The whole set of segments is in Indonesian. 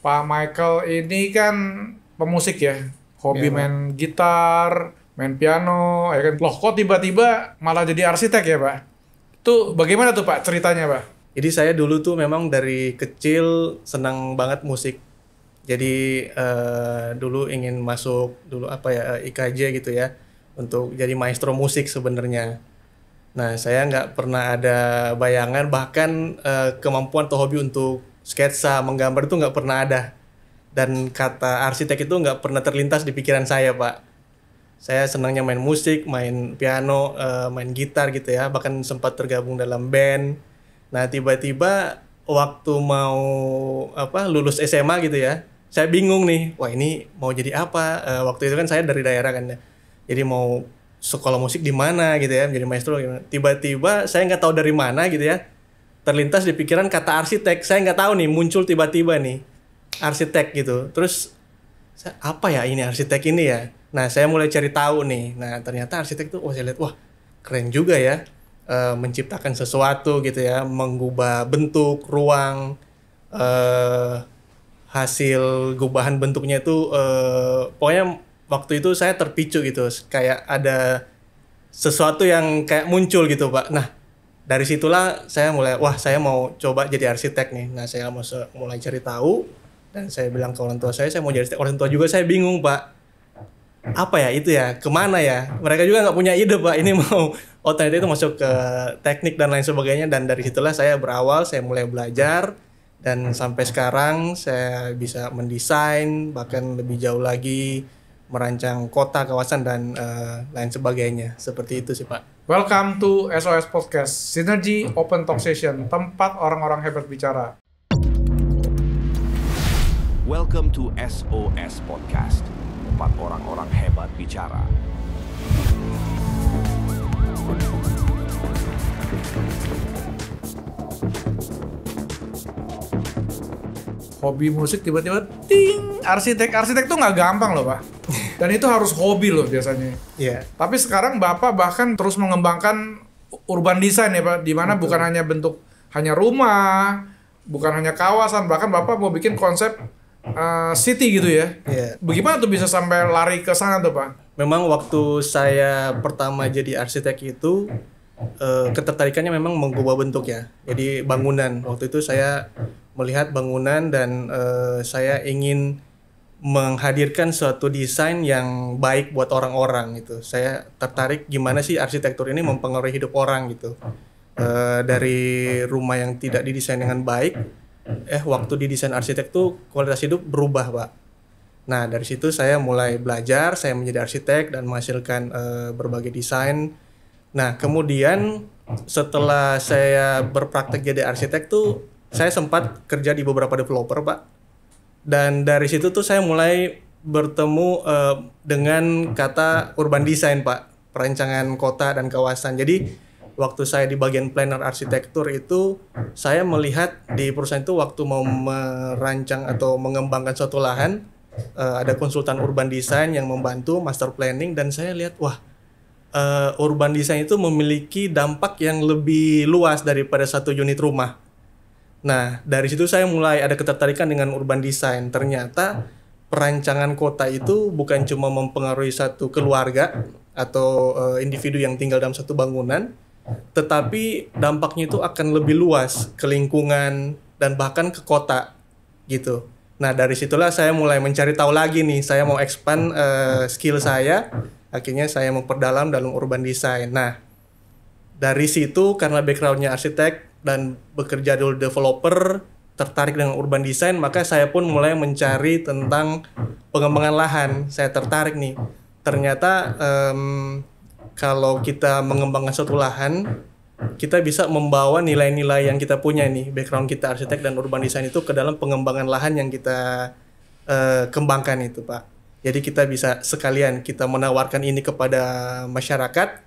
Pak Michael ini kan pemusik ya, hobi Iya, Pak. main gitar, main piano, ya kan. Loh, kok tiba-tiba malah jadi arsitek ya, Pak? Itu bagaimana tuh, Pak, ceritanya, Pak? Jadi saya dulu tuh memang dari kecil senang banget musik. Jadi dulu ingin masuk dulu apa ya IKJ gitu ya untuk jadi maestro musik sebenarnya. Nah, saya nggak pernah ada bayangan, bahkan kemampuan atau hobi untuk sketsa, menggambar itu nggak pernah ada. Dan kata arsitek itu nggak pernah terlintas di pikiran saya, Pak. Saya senangnya main musik, main piano, main gitar gitu ya, bahkan sempat tergabung dalam band. Nah, tiba-tiba waktu mau lulus SMA gitu ya, saya bingung nih, wah ini mau jadi apa? Waktu itu kan saya dari daerah kan ya, jadi mau sekolah musik di mana gitu ya, menjadi maestro gimana. Tiba-tiba saya nggak tahu dari mana gitu ya, terlintas di pikiran kata arsitek. Saya nggak tahu nih, muncul tiba-tiba nih arsitek gitu. Terus apa ya ini arsitek ini ya? Nah, saya mulai cari tahu nih. Nah, ternyata arsitek tuh, saya lihat, wah keren juga ya. Menciptakan sesuatu gitu ya, mengubah bentuk, ruang, hasil gubahan bentuknya itu, pokoknya waktu itu saya terpicu gitu, kayak ada sesuatu yang kayak muncul gitu, Pak. Nah, dari situlah saya mulai, wah saya mau coba jadi arsitek nih. Nah, saya mulai cari tahu dan saya bilang ke orang tua saya mau jadi arsitek. Orang tua juga saya bingung, Pak. Apa ya itu ya, kemana ya? Mereka juga nggak punya ide, Pak. Ini mau, oh ternyata itu masuk ke teknik dan lain sebagainya. Dan dari situlah saya berawal, saya mulai belajar. Dan sampai sekarang saya bisa mendesain, bahkan lebih jauh lagi merancang kota, kawasan, dan lain sebagainya. Seperti itu sih, Pak. Welcome to SOS Podcast, Synergy Open Talk Session, tempat orang-orang hebat bicara. Welcome to SOS Podcast, tempat orang-orang hebat bicara. Hobi musik tiba-tiba ting, arsitek tuh nggak gampang loh, Pak. Dan itu harus hobi loh biasanya. Iya. Tapi sekarang Bapak bahkan terus mengembangkan urban design ya, Pak, di mana bukan hanya bentuk hanya rumah, bukan hanya kawasan, bahkan Bapak mau bikin konsep city gitu ya. Iya. Bagaimana tuh bisa sampai lari ke sana tuh, Pak? Memang waktu saya pertama jadi arsitek itu ketertarikannya memang mengubah bentuk ya. Jadi bangunan. Waktu itu saya melihat bangunan dan saya ingin menghadirkan suatu desain yang baik buat orang-orang gitu. Saya tertarik gimana sih arsitektur ini mempengaruhi hidup orang gitu. Dari rumah yang tidak didesain dengan baik, waktu didesain arsitek tuh kualitas hidup berubah, Pak. Nah, dari situ saya mulai belajar, saya menjadi arsitek dan menghasilkan berbagai desain. Nah, kemudian setelah saya berpraktek jadi arsitek tuh, saya sempat kerja di beberapa developer, Pak. Dan dari situ tuh saya mulai bertemu dengan kata urban design, Pak. Perancangan kota dan kawasan. Jadi, waktu saya di bagian planner arsitektur itu, saya melihat di perusahaan itu waktu mau merancang atau mengembangkan suatu lahan, ada konsultan urban design yang membantu master planning, dan saya lihat, wah, urban design itu memiliki dampak yang lebih luas daripada satu unit rumah. Nah, dari situ saya mulai ada ketertarikan dengan urban design. Ternyata perancangan kota itu bukan cuma mempengaruhi satu keluarga atau individu yang tinggal dalam satu bangunan, tetapi dampaknya itu akan lebih luas ke lingkungan dan bahkan ke kota gitu. Nah, dari situlah saya mulai mencari tahu lagi nih, saya mau expand skill saya. Akhirnya saya memperdalam dalam urban design. Nah, dari situ karena backgroundnya arsitek dan bekerja dulu developer, tertarik dengan urban design, maka saya pun mulai mencari tentang pengembangan lahan. Saya tertarik nih. Ternyata kalau kita mengembangkan suatu lahan, kita bisa membawa nilai-nilai yang kita punya nih, background kita arsitek dan urban design itu ke dalam pengembangan lahan yang kita kembangkan itu, Pak. Jadi kita bisa sekalian kita menawarkan ini kepada masyarakat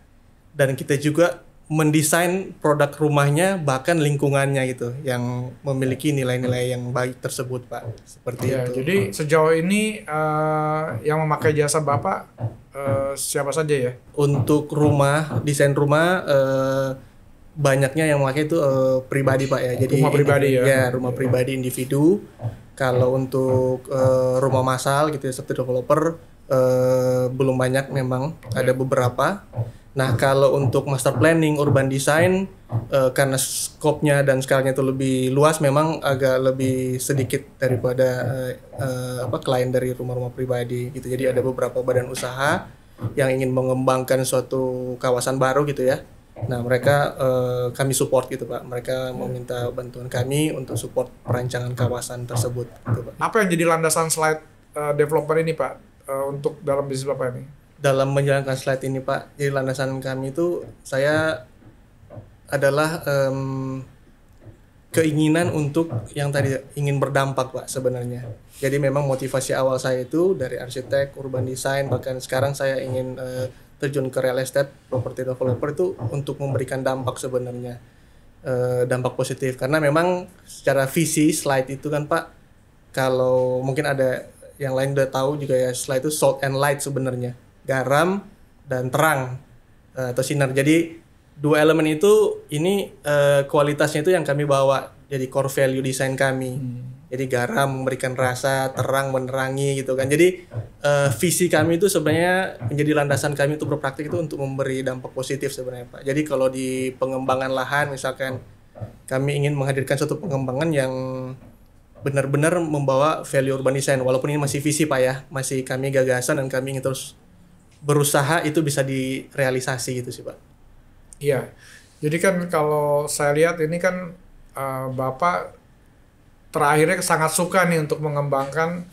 dan kita juga mendesain produk rumahnya bahkan lingkungannya gitu yang memiliki nilai-nilai yang baik tersebut, Pak. Seperti Ya, itu. jadi sejauh ini yang memakai jasa Bapak siapa saja ya? Untuk rumah, desain rumah banyaknya yang memakai itu pribadi Pak ya. Jadi Rumah pribadi ya? Ya, rumah pribadi individu. Kalau untuk rumah massal gitu ya, seperti developer belum banyak memang, ada beberapa. Nah, kalau untuk master planning, urban design, karena skopnya dan skalanya itu lebih luas, memang agak lebih sedikit daripada klien dari rumah-rumah pribadi gitu. Jadi ada beberapa badan usaha yang ingin mengembangkan suatu kawasan baru gitu ya. Nah, mereka kami support gitu Pak. Mereka meminta bantuan kami untuk support perancangan kawasan tersebut gitu Pak. Apa yang jadi landasan slide developer ini Pak untuk dalam bisnis Bapak ini? Dalam menjalankan slide ini Pak, jadi landasan kami itu saya adalah keinginan untuk yang tadi ingin berdampak Pak sebenarnya. Jadi memang motivasi awal saya itu dari arsitek, urban design, bahkan sekarang saya ingin terjun ke real estate, property developer itu untuk memberikan dampak sebenarnya, dampak positif. Karena memang secara visi slide itu kan Pak, kalau mungkin ada yang lain udah tahu juga ya, slide itu salt and light sebenarnya. Garam dan terang atau sinar. Jadi dua elemen itu ini kualitasnya itu yang kami bawa jadi core value desain kami. Jadi garam memberikan rasa, terang menerangi gitu kan. Jadi visi kami itu sebenarnya menjadi landasan kami untuk berpraktik itu untuk memberi dampak positif sebenarnya Pak. Jadi kalau di pengembangan lahan misalkan kami ingin menghadirkan suatu pengembangan yang benar-benar membawa value urban design, walaupun ini masih visi Pak ya, masih kami gagasan dan kami ingin terus berusaha itu bisa direalisasi gitu sih Pak. Iya, jadi kan kalau saya lihat ini kan Bapak terakhirnya sangat suka nih untuk mengembangkan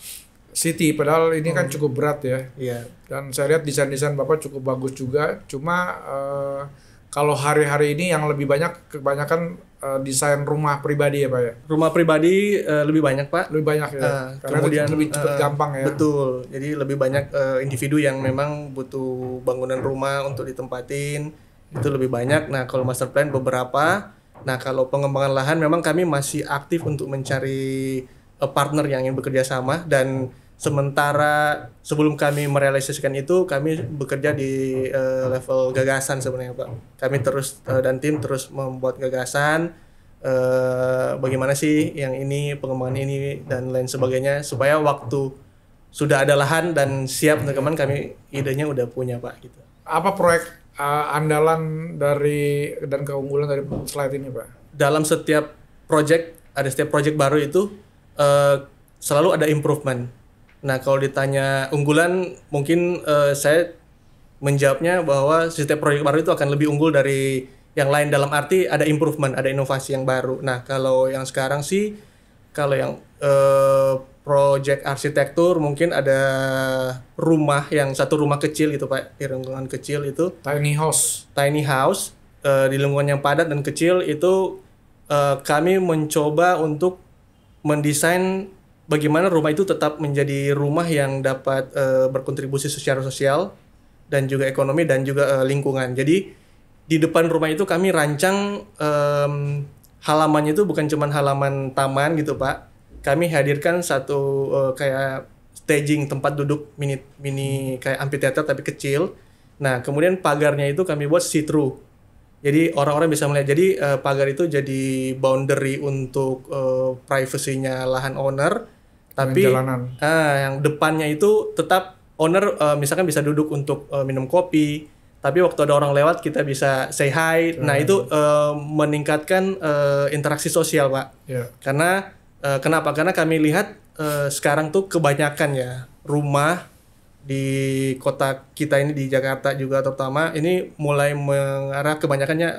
city, padahal ini kan cukup berat ya. Iya. Dan saya lihat desain-desain Bapak cukup bagus juga, cuma kalau hari-hari ini yang lebih banyak kebanyakan desain rumah pribadi ya Pak ya? Rumah pribadi lebih banyak Pak. Lebih banyak ya? Karena Kemudian itu lebih cepat gampang ya? Betul, jadi lebih banyak individu yang memang butuh bangunan rumah untuk ditempatin, itu lebih banyak. Nah kalau master plan beberapa, nah kalau pengembangan lahan memang kami masih aktif untuk mencari partner yang ingin bekerja sama. Dan sementara sebelum kami merealisasikan itu, kami bekerja di level gagasan sebenarnya Pak. Kami terus dan tim terus membuat gagasan, bagaimana sih yang ini, pengembangan ini dan lain sebagainya, supaya waktu sudah ada lahan dan siap untuk kembang, kami idenya udah punya Pak gitu. Apa proyek andalan dari dan keunggulan dari slide ini Pak? Dalam setiap project baru itu selalu ada improvement. Nah kalau ditanya unggulan, mungkin saya menjawabnya bahwa setiap proyek baru itu akan lebih unggul dari yang lain, dalam arti ada improvement, ada inovasi yang baru. Nah kalau yang sekarang sih, kalau yang project arsitektur mungkin ada rumah, yang satu rumah kecil gitu Pak, di lingkungan kecil itu Tiny house di lingkungan yang padat dan kecil itu kami mencoba untuk mendesain bagaimana rumah itu tetap menjadi rumah yang dapat berkontribusi secara sosial dan juga ekonomi dan juga lingkungan. Jadi di depan rumah itu kami rancang halamannya itu bukan cuma halaman taman gitu Pak. Kami hadirkan satu kayak staging, tempat duduk mini kayak amphitheater tapi kecil. Nah kemudian pagarnya itu kami buat see through. Jadi orang-orang bisa melihat. Jadi pagar itu jadi boundary untuk privasinya lahan owner. Tapi yang depannya itu tetap owner misalkan bisa duduk untuk minum kopi. Tapi waktu ada orang lewat kita bisa say hi. Nah itu meningkatkan interaksi sosial Pak. Yeah. Karena kenapa? Karena kami lihat sekarang tuh kebanyakan ya rumah di kota kita ini, di Jakarta juga terutama, ini mulai mengarah kebanyakannya,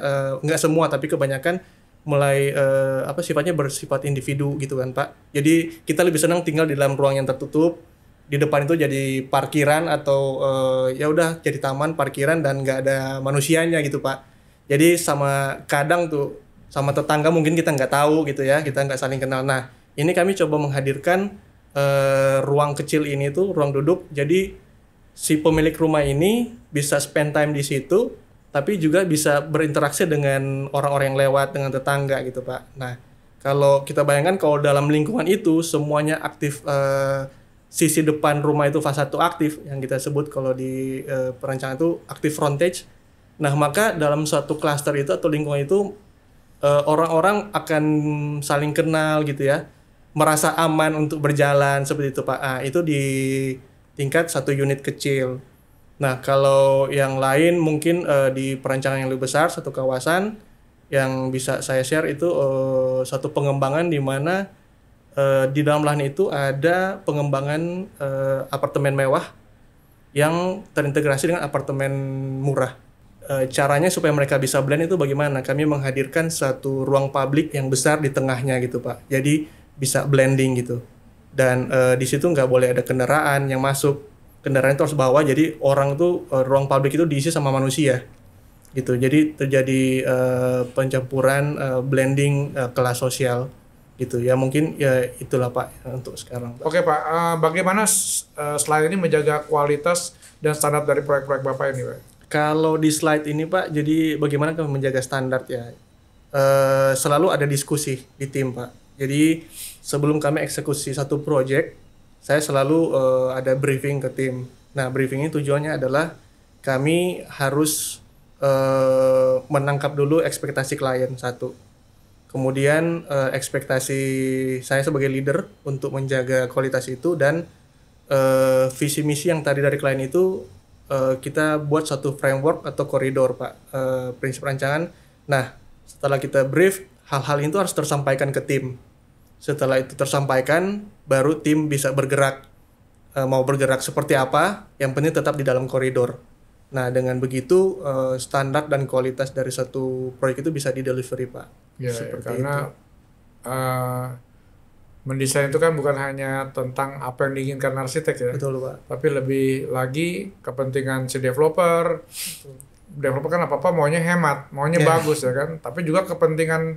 nggak semua tapi kebanyakan mulai sifatnya bersifat individu gitu kan Pak. Jadi kita lebih senang tinggal di dalam ruang yang tertutup. Di depan itu jadi parkiran atau ya udah jadi taman parkiran dan nggak ada manusianya gitu Pak. Jadi kadang tuh sama tetangga mungkin kita nggak tahu gitu ya, kita nggak saling kenal. Nah ini kami coba menghadirkan ruang kecil ini tuh, ruang duduk. Jadi si pemilik rumah ini bisa spend time di situ, tapi juga bisa berinteraksi dengan orang-orang yang lewat, dengan tetangga gitu Pak. Nah kalau kita bayangkan kalau dalam lingkungan itu semuanya aktif, sisi depan rumah itu fase 1 aktif, yang kita sebut kalau di perancangan itu active frontage. Nah, maka dalam suatu klaster itu atau lingkungan itu orang-orang akan saling kenal gitu ya, merasa aman untuk berjalan seperti itu Pak. Itu di tingkat satu unit kecil. Nah, kalau yang lain mungkin di perancangan yang lebih besar, satu kawasan yang bisa saya share itu satu pengembangan di mana di dalam lahan itu ada pengembangan apartemen mewah yang terintegrasi dengan apartemen murah. Caranya supaya mereka bisa blend itu bagaimana? Kami menghadirkan satu ruang publik yang besar di tengahnya gitu Pak. Jadi bisa blending gitu. Dan di situ nggak boleh ada kendaraan yang masuk. Kendaraan itu harus bawa. Jadi orang tuh ruang publik itu diisi sama manusia gitu. Jadi terjadi pencampuran blending kelas sosial gitu ya. Mungkin ya itulah Pak untuk sekarang Pak. Oke Pak, bagaimana slide ini menjaga kualitas dan standar dari proyek-proyek Bapak ini Pak? Kalau di slide ini Pak, jadi bagaimana kami menjaga standar ya? Selalu ada diskusi di tim Pak. Jadi sebelum kami eksekusi satu project, saya selalu ada briefing ke tim. Nah, briefing ini tujuannya adalah kami harus menangkap dulu ekspektasi klien satu. Kemudian ekspektasi saya sebagai leader untuk menjaga kualitas itu dan visi misi yang tadi dari klien itu kita buat satu framework atau koridor Pak, prinsip rancangan. Nah, setelah kita brief, hal-hal itu harus tersampaikan ke tim. Setelah itu tersampaikan, baru tim bisa bergerak. Mau bergerak seperti apa, yang penting tetap di dalam koridor. Nah, dengan begitu standar dan kualitas dari satu proyek itu bisa di-delivery Pak. Ya, karena mendesain itu kan bukan hanya tentang apa yang diinginkan arsitek ya. Betul Pak. Tapi lebih lagi kepentingan si developer. Developer kan apa-apa maunya hemat, maunya bagus ya kan. Tapi juga kepentingan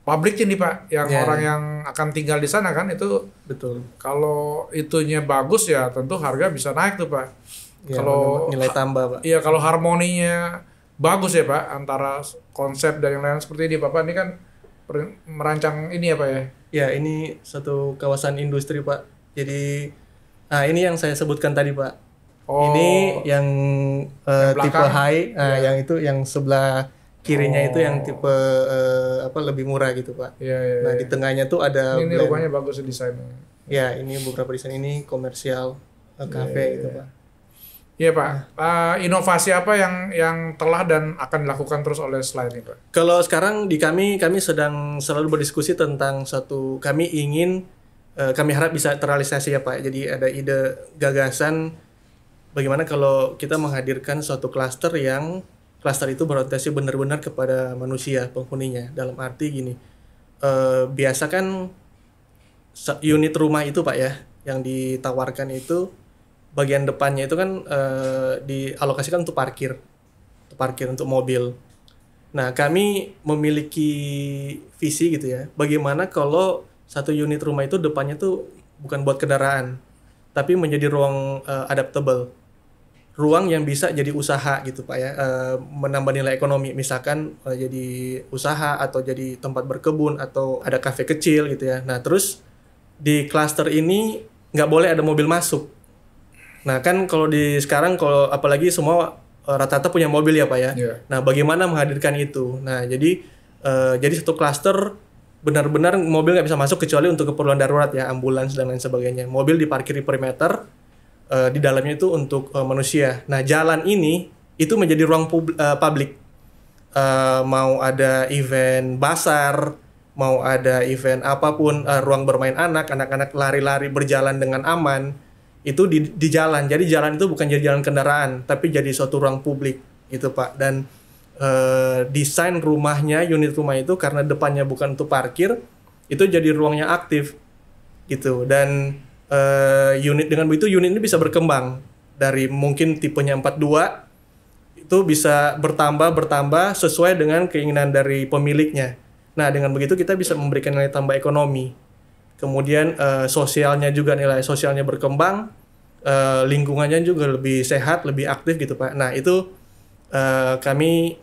publiknya nih Pak, yang orang yang akan tinggal di sana kan itu. Betul. Kalau itunya bagus ya tentu harga bisa naik tuh Pak. Ya, kalau nilai tambah Pak. Iya, kalau harmoninya bagus ya Pak antara konsep dan yang lain seperti ini. Bapak ini kan merancang ini ya Pak ya. Ya, ini satu kawasan industri Pak. Jadi, ini yang saya sebutkan tadi Pak. Ini yang tipe high, yang itu yang sebelah kirinya itu yang tipe lebih murah gitu Pak. Nah, di tengahnya tuh ada ini rumahnya bagus desainnya. Ya, ini beberapa desain ini komersial cafe gitu Pak. Iya Pak, inovasi apa yang telah dan akan dilakukan terus oleh slide ini Pak? Kalau sekarang di kami sedang selalu berdiskusi tentang kami ingin, kami harap bisa terrealisasi ya Pak. Jadi ada ide gagasan bagaimana kalau kita menghadirkan suatu klaster itu berorientasi benar-benar kepada manusia penghuninya. Dalam arti gini, biasa kan unit rumah itu Pak ya, yang ditawarkan itu bagian depannya itu kan dialokasikan untuk parkir untuk mobil. Nah, kami memiliki visi gitu ya. Bagaimana kalau satu unit rumah itu depannya tuh bukan buat kendaraan, tapi menjadi ruang adaptable. Ruang yang bisa jadi usaha gitu Pak ya, menambah nilai ekonomi. Misalkan jadi usaha atau jadi tempat berkebun atau ada kafe kecil gitu ya. Nah, terus di klaster ini nggak boleh ada mobil masuk. Nah kan kalau sekarang apalagi semua rata-rata punya mobil ya Pak ya. Yeah. Nah bagaimana menghadirkan itu? Nah jadi satu klaster benar-benar mobil nggak bisa masuk kecuali untuk keperluan darurat ya, ambulans dan lain sebagainya. Mobil diparkir di perimeter, di dalamnya itu untuk manusia. Nah jalan ini itu menjadi ruang publik. Mau ada event basar, mau ada event apapun, ruang bermain anak-anak lari-lari berjalan dengan aman. Itu di jalan. Jadi jalan itu bukan jadi jalan kendaraan, tapi jadi suatu ruang publik gitu Pak. Dan desain rumahnya, unit rumah itu karena depannya bukan untuk parkir, itu jadi ruangnya aktif gitu. Dan unit dengan begitu unit ini bisa berkembang dari mungkin tipenya 42 itu bisa bertambah sesuai dengan keinginan dari pemiliknya. Nah, dengan begitu kita bisa memberikan nilai tambah ekonomi. Kemudian sosialnya juga, nilai sosialnya berkembang, lingkungannya juga lebih sehat, lebih aktif gitu Pak. Nah itu kami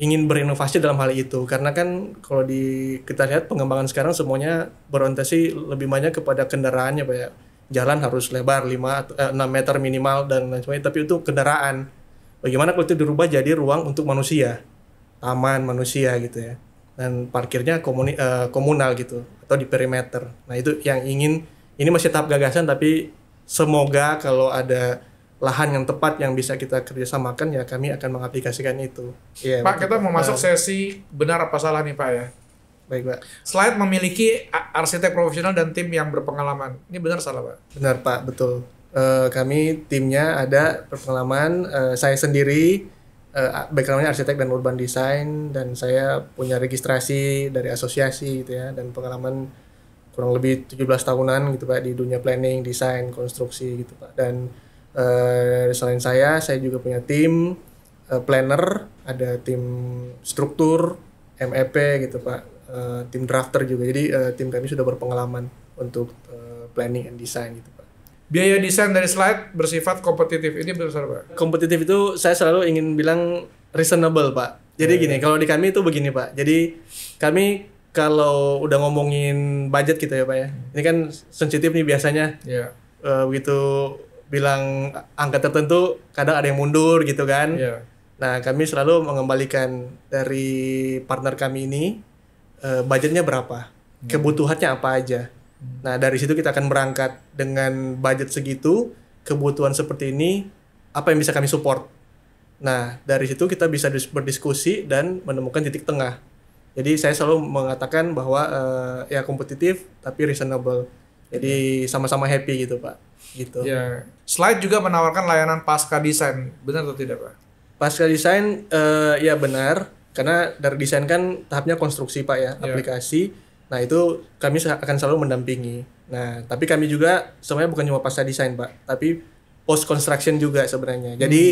ingin berinovasi dalam hal itu. Karena kan kalau kita lihat pengembangan sekarang semuanya berorientasi lebih banyak kepada kendaraannya Pak ya. Jalan harus lebar 6 meter minimal dan lain sebagainya, tapi itu kendaraan. bagaimana kalau itu dirubah jadi ruang untuk manusia, taman manusia gitu ya, dan parkirnya komunal gitu atau di perimeter. Nah itu yang ini masih tahap gagasan, tapi semoga kalau ada lahan yang tepat yang bisa kita kerjasamakan ya kami akan mengaplikasikan itu. Iya, Pak, betul, kita mau masuk sesi benar apa salah nih Pak ya. Baik Pak. Slide memiliki arsitek profesional dan tim yang berpengalaman. Ini benar salah Pak? Benar Pak, betul. Kami timnya ada berpengalaman, saya sendiri backgroundnya arsitek dan urban design, dan saya punya registrasi dari asosiasi gitu ya, dan pengalaman kurang lebih 17 tahunan gitu Pak di dunia planning, desain, konstruksi gitu Pak. Dan selain saya juga punya tim planner, ada tim struktur, MEP gitu Pak, tim drafter juga. Jadi tim kami sudah berpengalaman untuk planning and design gitu Pak. Biaya desain dari slide bersifat kompetitif. Ini besar Pak? Kompetitif itu saya selalu ingin bilang reasonable Pak. Jadi gini, kalau di kami itu begini Pak. Jadi kami kalau udah ngomongin budget gitu ya Pak ya. Ini kan sensitif nih biasanya. Iya. Begitu bilang angka tertentu kadang ada yang mundur gitu kan. Iya. Nah, kami selalu mengembalikan dari partner kami ini budgetnya berapa, kebutuhannya apa aja. Nah, dari situ kita akan berangkat dengan budget segitu, kebutuhan seperti ini, apa yang bisa kami support. Nah, dari situ kita bisa berdiskusi dan menemukan titik tengah. Jadi saya selalu mengatakan bahwa ya kompetitif tapi reasonable. Jadi sama-sama happy gitu Pak. Gitu. Ya. Slide juga menawarkan layanan pasca desain. Benar atau tidak Pak? Pasca desain ya benar, karena dari desain kan tahapnya konstruksi Pak ya, aplikasi. Nah itu kami akan selalu mendampingi. Nah tapi kami juga sebenarnya bukan cuma pasca desain Pak, tapi post construction juga sebenarnya. Jadi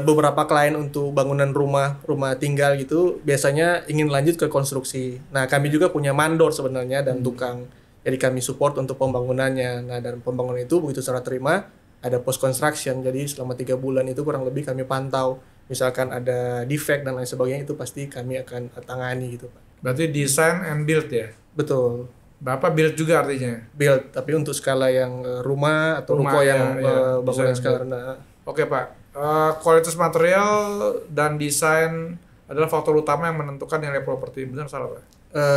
beberapa klien untuk bangunan rumah tinggal gitu biasanya ingin lanjut ke konstruksi. Nah kami juga punya mandor sebenarnya dan tukang. Jadi kami support untuk pembangunannya. Nah dan pembangunan itu begitu serah terima ada post construction. Jadi selama 3 bulan itu kurang lebih kami pantau. Misalkan ada defect dan lain sebagainya itu pasti kami akan tangani gitu Pak. Berarti design and build ya? Betul. Bapak build juga artinya? Build, tapi untuk skala yang rumah atau ruko yang bangunan skala rendah. Oke Pak, kualitas material dan desain adalah faktor utama yang menentukan nilai properti. Benar salah Pak?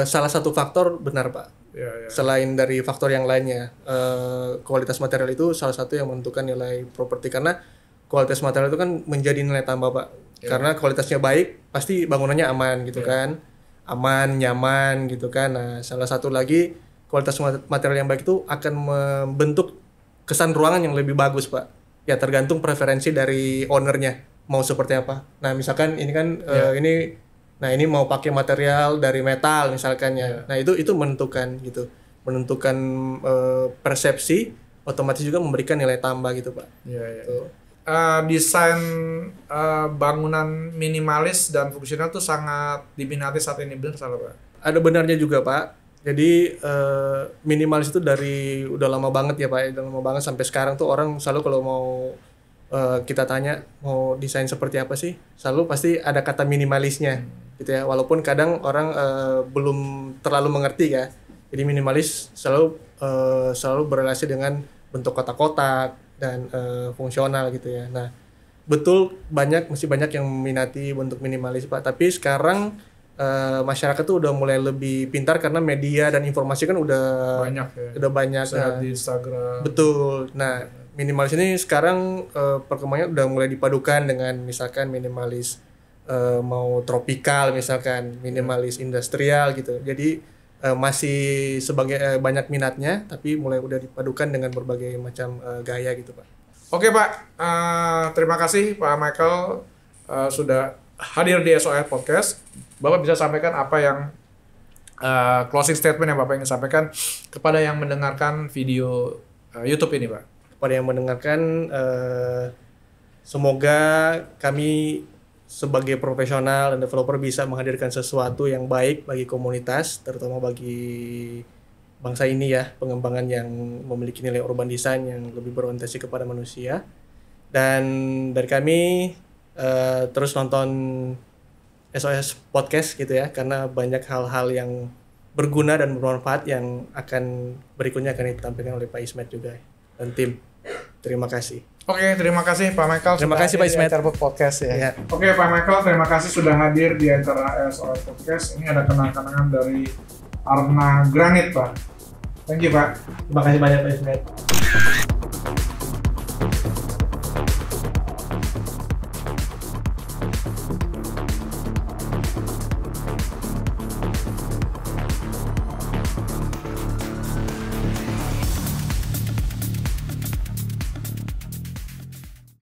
Salah satu faktor benar Pak. Ya. Selain dari faktor yang lainnya, kualitas material itu salah satu yang menentukan nilai properti, karena kualitas material itu kan menjadi nilai tambah Pak. Karena kualitasnya baik, pasti bangunannya aman gitu kan, aman, nyaman gitu kan. Nah salah satu lagi kualitas material yang baik itu akan membentuk kesan ruangan yang lebih bagus Pak. Ya tergantung preferensi dari ownernya mau seperti apa. Nah misalkan ini kan ini mau pakai material dari metal misalkan ya. Nah itu menentukan gitu, menentukan persepsi, otomatis juga memberikan nilai tambah gitu Pak. Desain bangunan minimalis dan fungsional tuh sangat diminati saat ini, benar salah Pak? Ada benarnya juga Pak. Jadi minimalis itu dari udah lama banget ya Pak, udah lama banget sampai sekarang tuh orang selalu kalau mau kita tanya mau desain seperti apa sih, selalu pasti ada kata minimalisnya gitu ya. Walaupun kadang orang belum terlalu mengerti ya. Jadi minimalis selalu berrelasi dengan bentuk kotak-kotak dan fungsional gitu ya. Nah betul masih banyak yang meminati bentuk minimalis Pak. Tapi sekarang masyarakat tuh udah mulai lebih pintar karena media dan informasi kan udah banyak ya. Udah banyak di Instagram. Betul. Nah, minimalis ini sekarang perkembangannya udah mulai dipadukan dengan misalkan minimalis mau tropikal, misalkan minimalis industrial gitu. Jadi masih sebagai banyak minatnya, tapi mulai udah dipadukan dengan berbagai macam gaya gitu Pak. Oke Pak, terima kasih Pak Michael sudah hadir di SOS Podcast. Bapak bisa sampaikan apa yang closing statement yang Bapak ingin sampaikan kepada yang mendengarkan video YouTube ini Pak. Kepada yang mendengarkan, semoga kami sebagai profesional dan developer bisa menghadirkan sesuatu yang baik bagi komunitas, terutama bagi bangsa ini ya, pengembangan yang memiliki nilai urban design yang lebih berorientasi kepada manusia. Dan dari kami terus nonton SOS Podcast gitu ya, karena banyak hal-hal yang berguna dan bermanfaat yang berikutnya akan ditampilkan oleh Pak Ismet juga dan tim. Terima kasih. Oke, terima kasih Pak Michael. Terima sudah kasih, Pak hadir di Ismet. acara podcast ya. Ya. Oke Pak Michael, terima kasih sudah hadir di acara SOS Podcast. Ini ada kenang-kenangan dari Arna Granit Pak. Thank you Pak. Terima kasih banyak Pak Ismet.